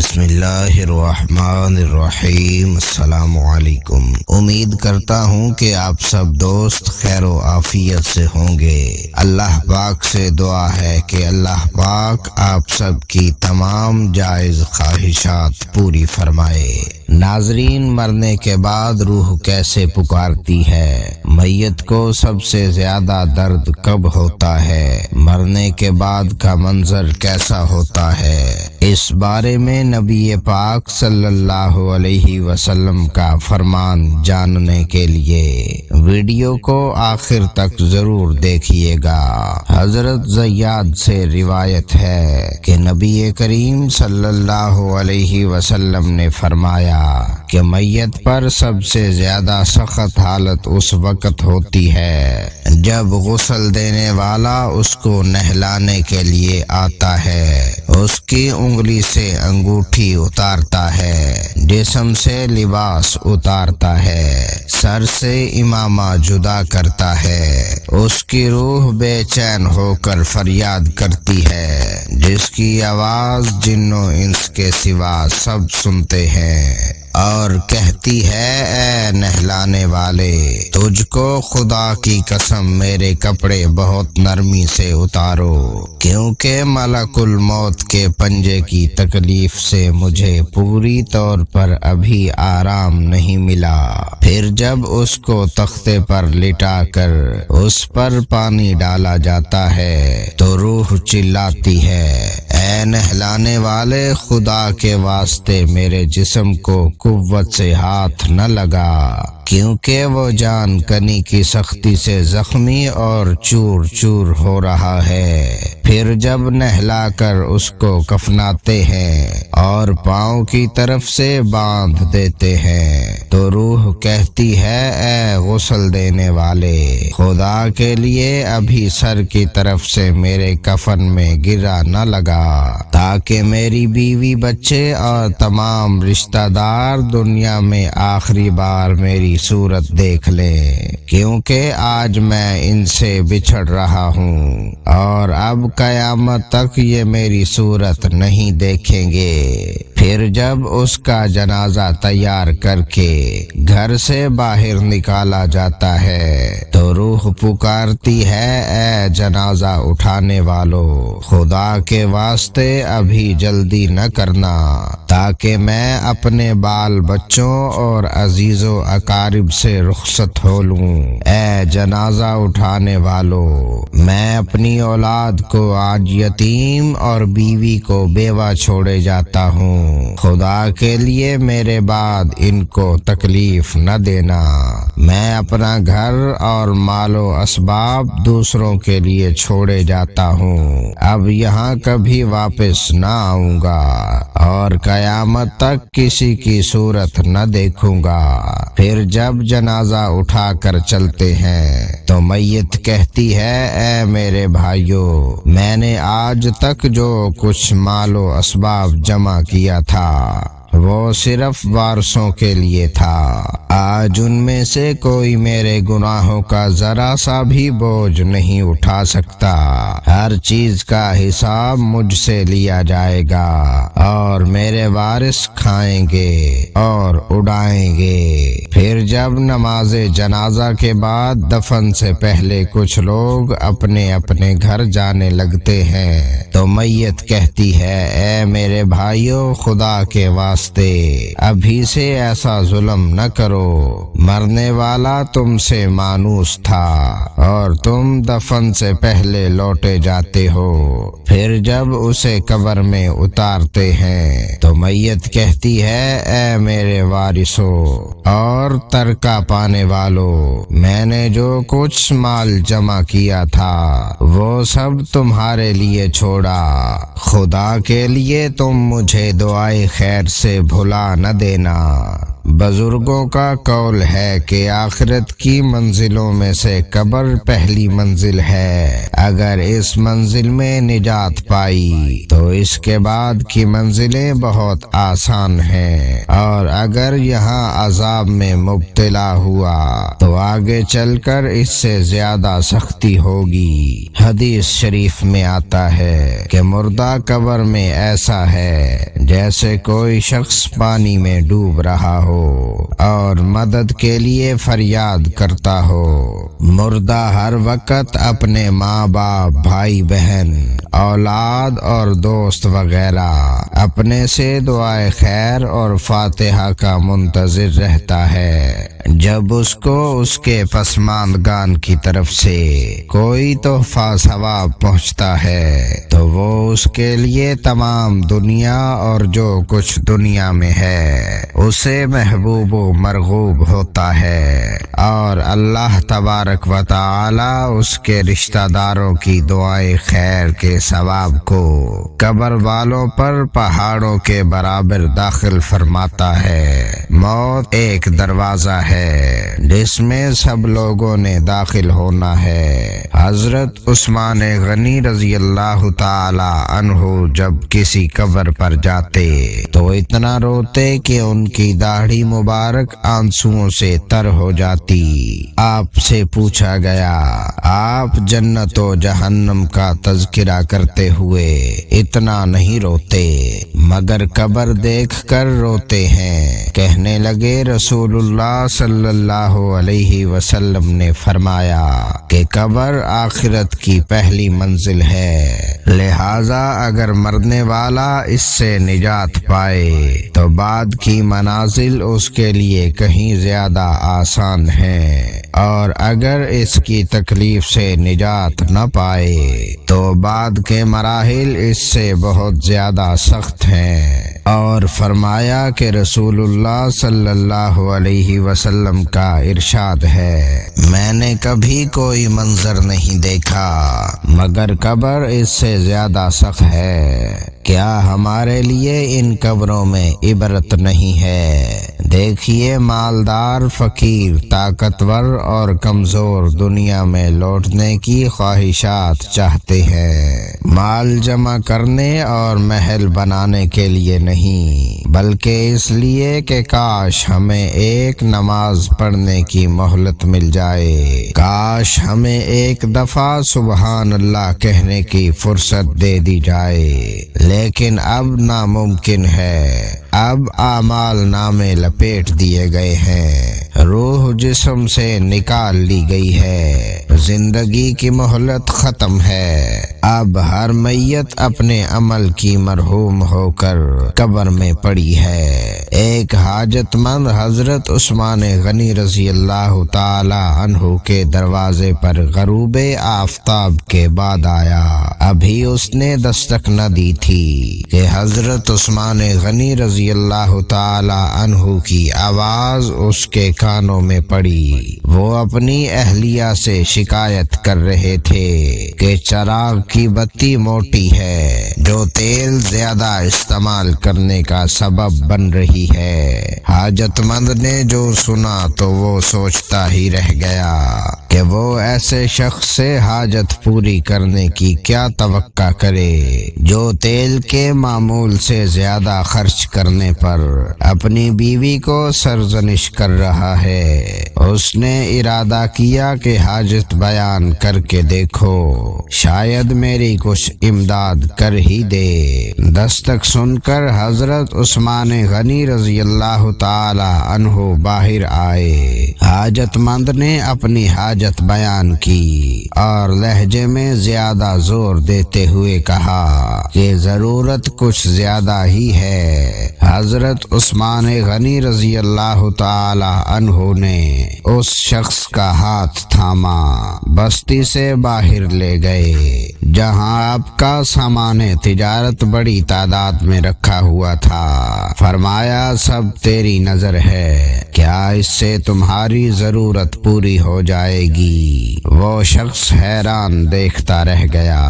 بسم اللہ الرحمن الرحیم۔ السلام علیکم۔ امید کرتا ہوں کہ آپ سب دوست خیر و عافیت سے ہوں گے۔ اللہ پاک سے دعا ہے کہ اللہ پاک آپ سب کی تمام جائز خواہشات پوری فرمائے۔ ناظرین، مرنے کے بعد روح کیسے پکارتی ہے؟ میت کو سب سے زیادہ درد کب ہوتا ہے؟ مرنے کے بعد کا منظر کیسا ہوتا ہے؟ اس بارے میں نبی پاک صلی اللہ علیہ وسلم کا فرمان جاننے کے لیے ویڈیو کو آخر تک ضرور دیکھیے گا۔ حضرت زیاد سے روایت ہے کہ نبی کریم صلی اللہ علیہ وسلم نے فرمایا کہ میت پر سب سے زیادہ سخت حالت اس وقت ہوتی ہے جب غسل دینے والا اس کو نہلانے کے لیے آتا ہے، اس کی انگلی سے انگوٹھی اتارتا ہے، جسم سے لباس اتارتا ہے، سر سے امامہ جدا کرتا ہے، اس کی روح بے چین ہو کر فریاد کرتی ہے، جس کی آواز جن و انس کے سوا سب سنتے ہیں، اور کہتی ہے اے نہلانے والے، تجھ کو خدا کی قسم میرے کپڑے بہت نرمی سے اتارو، کیونکہ ملک الموت کے پنجے کی تکلیف سے مجھے پوری طور پر ابھی آرام نہیں ملا۔ پھر جب اس کو تختے پر لٹا کر اس پر پانی ڈالا جاتا ہے تو روح چلاتی ہے، اے نہلانے والے، خدا کے واسطے میرے جسم کو قوت سے ہاتھ نہ لگا، کیونکہ وہ جان کنی کی سختی سے زخمی اور چور چور ہو رہا ہے۔ پھر جب نہلا کر اس کو کفناتے ہیں اور پاؤں کی طرف سے باندھ دیتے ہیں تو روح کہتی ہے اے غسل دینے والے، خدا کے لیے ابھی سر کی طرف سے میرے کفن میں گرا نہ لگا، تاکہ میری بیوی بچے اور تمام رشتہ دار دنیا میں آخری بار میری صورت دیکھ لیں، کیونکہ آج میں ان سے بچھڑ رہا ہوں اور اب قیامت تک یہ میری صورت نہیں دیکھیں گے۔ پھر جب اس کا جنازہ تیار کر کے گھر سے باہر نکالا جاتا ہے تو روح پکارتی ہے اے جنازہ اٹھانے والو، خدا کے واسطے ابھی جلدی نہ کرنا، تاکہ میں اپنے بال بچوں اور عزیز و اقارب سے رخصت ہو لوں۔ اے جنازہ اٹھانے والو، میں اپنی اولاد کو آج یتیم اور بیوی کو بیوہ چھوڑے جاتا ہوں، خدا کے لیے میرے بعد ان کو تکلیف نہ دینا، میں اپنا گھر اور مال و اسباب دوسروں کے لیے چھوڑے جاتا ہوں، اب یہاں کبھی واپس نہ آؤں گا اور قیامت تک کسی کی صورت نہ دیکھوں گا۔ پھر جب جنازہ اٹھا کر چلتے ہیں تو میت کہتی ہے اے میرے بھائیو، میں نے آج تک جو کچھ مال و اسباب جمع کیا تھا وہ صرف وارثوں کے لیے تھا، آج ان میں سے کوئی میرے گناہوں کا ذرا سا بھی بوجھ نہیں اٹھا سکتا، ہر چیز کا حساب مجھ سے لیا جائے گا اور میرے وارث کھائیں گے اور اڑائیں گے۔ پھر جب نماز جنازہ کے بعد دفن سے پہلے کچھ لوگ اپنے اپنے گھر جانے لگتے ہیں تو میت کہتی ہے اے میرے بھائیو، خدا کے واسطے ابھی سے ایسا ظلم نہ کرو، مرنے والا تم سے مانوس تھا اور تم دفن سے پہلے لوٹے جاتے ہو۔ پھر جب اسے قبر میں اتارتے ہیں تو میت کہتی ہے اے میرے وارثو اور ترکہ پانے والو، میں نے جو کچھ مال جمع کیا تھا وہ سب تمہارے لیے چھوڑا، خدا کے لیے تم مجھے دعائے خیر سے بھلا نہ دینا۔ بزرگوں کا قول ہے کہ آخرت کی منزلوں میں سے قبر پہلی منزل ہے۔ اگر اس منزل میں نجات پائی تو اس کے بعد کی منزلیں بہت آسان ہیں، اور اگر یہاں عذاب میں مبتلا ہوا تو آگے چل کر اس سے زیادہ سختی ہوگی۔ حدیث شریف میں آتا ہے کہ مردہ قبر میں ایسا ہے جیسے کوئی شخص پانی میں ڈوب رہا ہو اور مدد کے لیے فریاد کرتا ہو۔ مردہ ہر وقت اپنے ماں باپ، بھائی بہن، اولاد اور دوست وغیرہ اپنے سے دعائے خیر اور فاتحہ کا منتظر رہتا ہے۔ جب اس کو اس کے پسماندگان کی طرف سے کوئی تحفہ ثواب پہنچتا ہے تو وہ اس کے لیے تمام دنیا اور جو کچھ دنیا میں ہے اسے محبوب و مرغوب ہوتا ہے، اور اللہ تبارک و تعالی اس کے رشتہ داروں کی دعائیں خیر کے ثواب کو قبر والوں پر پہاڑوں کے برابر داخل فرماتا ہے۔ موت ایک دروازہ ہے جس میں سب لوگوں نے داخل ہونا ہے۔ حضرت عثمان غنی رضی اللہ تعالی عنہ جب کسی قبر پر جاتے تو اتنا روتے کہ ان کی داڑھی مبارک آنسوؤں سے تر ہو جاتی۔ آپ سے پوچھا گیا، آپ جنت و جہنم کا تذکرہ کرتے ہوئے اتنا نہیں روتے مگر قبر دیکھ کر روتے ہیں؟ کہنے لگے، رسول اللہ صلی اللہ علیہ وسلم نے فرمایا کہ قبر آخرت کی پہلی منزل ہے، لہذا اگر مرنے والا اس سے نجات پائے تو بعد کی منازل اس کے لیے کہیں زیادہ آسان ہیں، اور اگر اس کی تکلیف سے نجات نہ پائے تو بعد کے مراحل اس سے بہت زیادہ سخت ہیں۔ اور فرمایا کہ رسول اللہ صلی اللہ علیہ وسلم کا ارشاد ہے، میں نے کبھی کوئی منظر نہیں دیکھا مگر قبر اس سے زیادہ سخت ہے۔ کیا ہمارے لیے ان قبروں میں عبرت نہیں ہے؟ دیکھیے، مالدار، فقیر، طاقتور اور کمزور دنیا میں لوٹنے کی خواہشات چاہتے ہیں، مال جمع کرنے اور محل بنانے کے لیے نہیں بلکہ اس لیے کہ کاش ہمیں ایک نماز پڑھنے کی مہلت مل جائے، کاش ہمیں ایک دفعہ سبحان اللہ کہنے کی فرصت دے دی جائے، لیکن اب ناممکن ہے۔ اب اعمال نامے لپیٹ دیے گئے ہیں، روح جسم سے نکال لی گئی ہے، زندگی کی مہلت ختم ہے۔ اب ہر میت اپنے عمل کی مرحوم ہو کر قبر میں پڑی ہے۔ ایک حاجت مند حضرت عثمان غنی رضی اللہ تعالی عنہ کے دروازے پر غروب آفتاب کے بعد آیا۔ ابھی اس نے دستک نہ دی تھی کہ حضرت عثمان غنی رضی اللہ تعالی عنہ کی آواز اس کے کانوں میں پڑی۔ وہ اپنی اہلیہ سے شکایت کر رہے تھے کہ چراغ کی بتی موٹی ہے جو تیل زیادہ استعمال کرنے کا سبب بن رہی ہے۔ حاجت مند نے جو سنا تو وہ سوچتا ہی رہ گیا کہ وہ ایسے شخص سے حاجت پوری کرنے کی کیا توقع کرے جو تیل کے معمول سے زیادہ خرچ کرنے پر اپنی بیوی کو سرزنش کر رہا ہے۔ اس نے ارادہ کیا کہ حاجت بیان کر کے دیکھو، شاید میری کچھ امداد کر ہی دے۔ دستک سن کر حضرت عثمان غنی رضی اللہ تعالی عنہ باہر آئے۔ حاجت مند نے اپنی حاجت بیان کی اور لہجے میں زیادہ زور دیتے ہوئے کہا کہ ضرورت کچھ زیادہ ہی ہے۔ حضرت عثمان غنی رضی اللہ تعالی عنہ نے اس شخص کا ہاتھ تھاما، بستی سے باہر لے گئے جہاں آپ کا سامان تجارت بڑی تعداد میں رکھا ہوا تھا۔ فرمایا، سب تیری نظر ہے، کیا اس سے تمہاری ضرورت پوری ہو جائے گی؟ وہ شخص حیران دیکھتا رہ گیا۔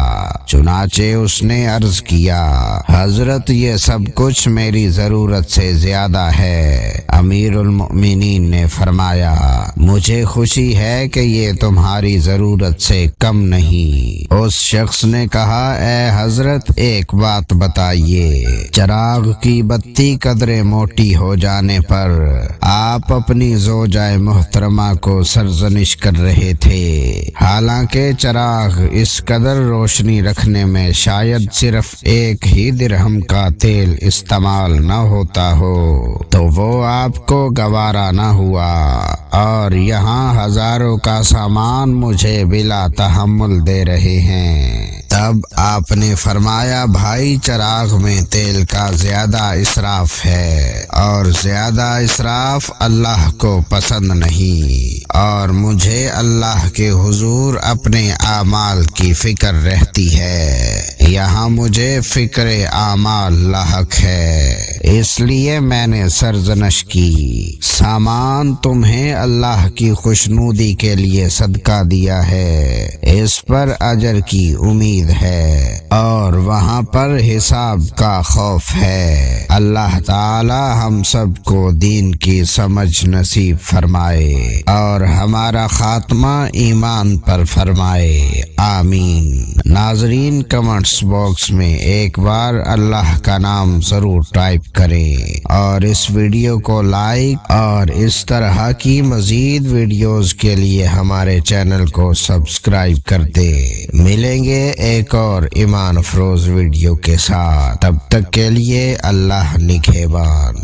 چنانچہ اس نے عرض کیا، حضرت یہ سب کچھ میری ضرورت ضرورت سے زیادہ ہے۔ امیر المؤمنین نے فرمایا مجھے خوشی ہے کہ یہ تمہاری ضرورت سے کم نہیں۔ اس شخص نے کہا اے حضرت ایک بات بتائیے، چراغ کی بتی قدرے موٹی ہو جانے پر آپ اپنی زوجہ محترمہ کو سرزنش کر رہے تھے، حالانکہ چراغ اس قدر روشنی رکھنے میں شاید صرف 1 ہی درہم کا تیل استعمال نہ ہوتا ہو تو وہ آپ کو گوارا نہ ہوا، اور یہاں ہزاروں کا سامان مجھے بلا تحمل دے رہے ہیں۔ تب آپ نے فرمایا بھائی چراغ میں تیل کا زیادہ اسراف ہے، اور زیادہ اسراف اللہ کو پسند نہیں، اور مجھے اللہ کے حضور اپنے اعمال کی فکر رہتی ہے، یہاں مجھے فکر اعمال لاحق ہے، اس لیے میں نے سرزنش کی۔ سامان تمہیں اللہ کی خوشنودی کے لیے صدقہ دیا ہے، اس پر اجر کی امید ہے، اور وہاں پر حساب کا خوف ہے۔ اللہ تعالی ہم سب کو دین کی سمجھ نصیب فرمائے اور ہمارا خاتمہ ایمان پر فرمائے، آمین۔ ناظرین کمنٹس باکس میں ایک بار اللہ کا نام ضرور ٹائپ کریں اور اس ویڈیو کو لائک، اور اس طرح کی مزید ویڈیوز کے لیے ہمارے چینل کو سبسکرائب کر دیں۔ ملیں گے ایک اور ایمان افروز ویڈیو کے ساتھ، تب تک کے لیے اللہ نگہبان۔